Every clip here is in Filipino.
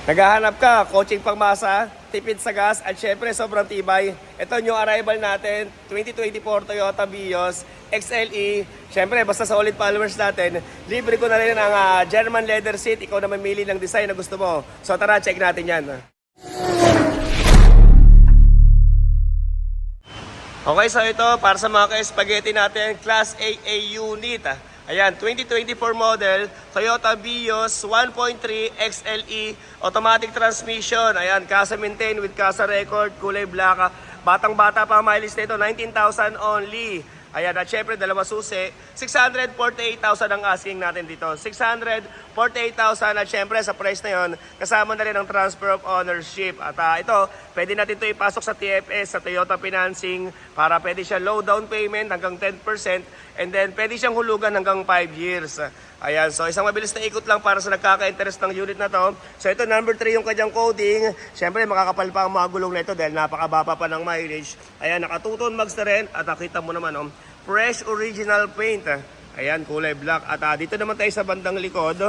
Naghahanap ka, coaching pangmasa, tipid sa gas, at syempre sobrang tibay. Ito yung arrival natin, 2024 Toyota Vios XLE. Syempre, basta solid followers natin, libre ko na rin ang German leather seat. Ikaw na mamili ng design na gusto mo. So tara, check natin yan. Okay, so ito para sa mga ka-spaghetti natin, Class AA unit. Ayan, 2024 model, Toyota Vios 1.3 XLE, automatic transmission. Ayan, Casa maintain with Casa record, kulay black. Batang-bata pa ang mileage nito, 19,000 only. Ayan, at syempre, dalawa susi. 648,000 ang asking natin dito. 648,000 at syempre, sa price na yon, kasama na rin ang transfer of ownership. At ito, pwede natin ito ipasok sa TFS, sa Toyota Financing, para pwede siya low down payment hanggang 10%. And then, pwede siyang hulugan hanggang 5 years. Ayan, so isang mabilis na ikot lang para sa nagkaka-interest ng unit na to. So ito, number 3 yung kanyang coding. Siyempre, makakapal pa ang mga gulong na ito dahil napakababa pa ng mileage. Ayan, nakatuton mags na rin. At nakita mo naman, fresh original paint. Ayan, kulay black. At dito naman tayo sa bandang likod.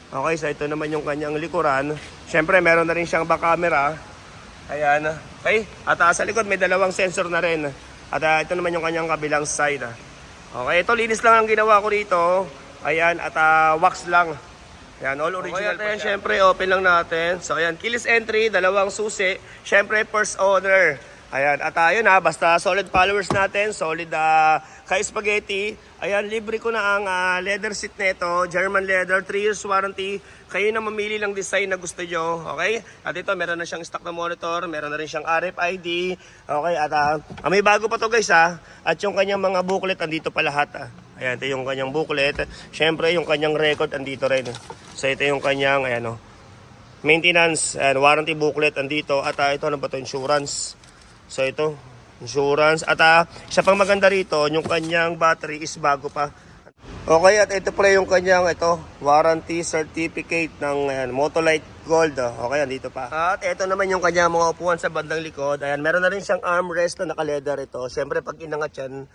Okay, so ito naman yung kanyang likuran. Siyempre, meron na rin siyang back camera. Ayan, okay. At sa likod, may dalawang sensor na rin. At ito naman yung kanyang kabilang side. Okay, ito linis lang ang ginawa ko dito. Ayan, at wax lang. Ayan, all original. Okay, syempre, open lang natin. So, ayan, keyless entry, dalawang susi. Syempre, first owner. Ayan, at yun basta solid followers natin, solid ka-spaghetti. Ayan, libre ko na ang leather seat nito, German leather, 3 years warranty. Kayo na mamili lang design na gusto nyo, okay? At ito, meron na siyang stock na monitor, meron na rin siyang RFID. Okay, at may bago pa to guys At yung kanyang mga booklet, andito pa lahat Ayan, ito yung kanyang booklet. Siyempre, yung kanyang record, andito rin. So, ito yung kanyang, ayan maintenance and warranty booklet, andito. At ito, ano ba ito? Insurance. So, ito, insurance. At isa pang maganda rito, yung kanyang battery is bago pa. Okay, at ito pala yung kanyang warranty certificate ng Motolite Gold. Okay, andito pa. At ito naman yung kanyang mga upuan sa bandang likod. Ayan, meron na rin siyang armrest na naka-leather ito. Siyempre, pag inangat yan,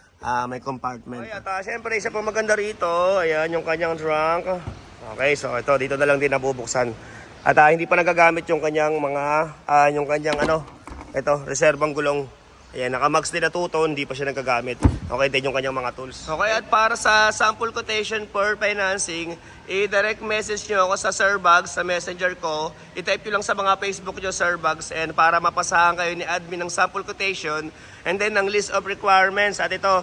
may compartment. Okay, at siyempre, isa pang maganda rito, ayan, yung kanyang trunk. Okay, so ito, dito na lang din nabubuksan. At hindi pa nagagamit yung kanyang mga, ito, reserbang gulong. Ayan, naka-max din na tuto, hindi pa siya nagagamit. Okay, din yung kanyang mga tools. Okay, at para sa sample quotation for financing, i-direct message nyo ako sa Sir Bugs, sa messenger ko. I-type nyo lang sa mga Facebook nyo, Sir Bugs, and para mapasahan kayo ni admin ng sample quotation, and then ng list of requirements. At ito,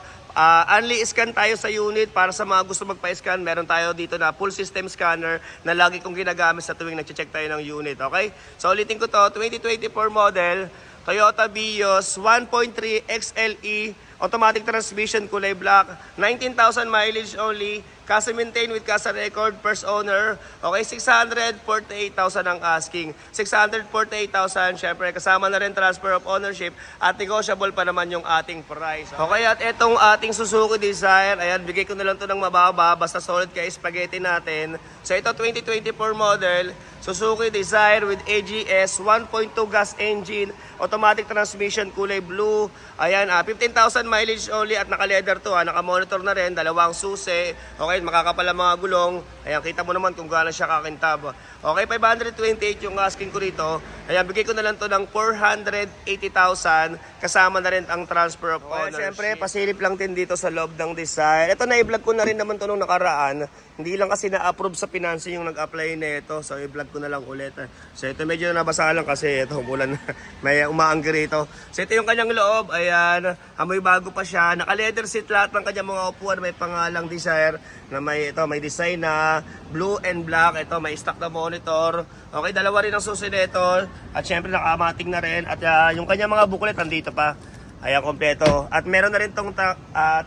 only scan tayo sa unit para sa mga gusto magpa-scan. Meron tayo dito na full system scanner na lagi kong ginagamit sa tuwing nag-check tayo ng unit. Okay? So ulitin ko to, 2024 model, Toyota Vios 1.3 XLE, automatic transmission, kulay black, 19,000 mileage only, Casa maintain with Casa record, first owner. Okay, 648,000 ang asking. 648,000, syempre kasama na rin transfer of ownership at negotiable pa naman yung ating price. Okay, at itong ating Suzuki Desire, ayan, bigay ko na lang to ng mababa, basta solid kay spaghetti natin. So ito, 2024 model, Suzuki Desire with AGS, 1.2 gas engine, automatic transmission, kulay blue. Ayan, 15,000 mileage only at naka-leather to, naka-monitor na rin, dalawang susi. Okay, makakapal ang mga gulong. Ayan, kita mo naman kung gaano siya kakintab. Okay, 528 yung asking ko rito. Ayan, bigay ko na lang to ng 480,000 kasama na rin ang transfer of ownership. Siyempre, pasilip lang din dito sa loob ng Desire. Ito, na-i-vlog ko na rin naman to nung nakaraan. Hindi lang kasi na-approve sa financing yung nag-apply nito. So, i-vlog ko na lang ulit. So, ito medyo nabasa lang kasi ito, bulan may umaanggi rito. So, ito yung kanyang loob. Ayan, amoy bago pa siya. Naka-leather seat lahat ng kanyang mga upuan. May pangalang Desire na may design na blue and black. Ito, may stock na monitor. Okay, dalawa rin ang susi nito. At syempre, nakamating na rin. At yung kanyang mga booklet, nandito pa. Ayan, kompleto. At meron na rin tong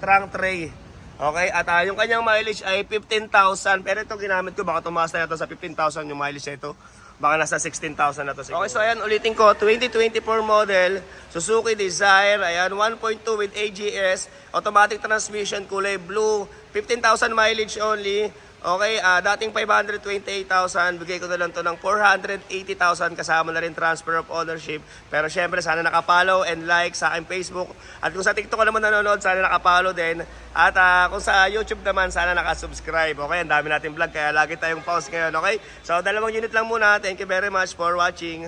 trunk tray. Okay, at yung kanyang mileage ay 15,000. Pero ito ginamit ko, baka tumaas na ito sa 15,000 yung mileage nito. Baka nasa 16,000 na to siguro. Okay, so ayan, ulitin ko, 2024 model, Suzuki Desire, ayan, 1.2 with AGS, automatic transmission, kulay blue, 15,000 mileage only, Okay, dating 528,000, bigay ko na lang to ng 480,000 kasama na rin transfer of ownership. Pero syempre, sana nakapollow and like sa aking Facebook. At kung sa TikTok ka naman nanonood, sana nakapollow din. At kung sa YouTube naman, sana nakasubscribe. Okay, ang dami natin vlog, kaya lagi tayong pause ngayon. Okay, so 2 unit lang muna. Thank you very much for watching.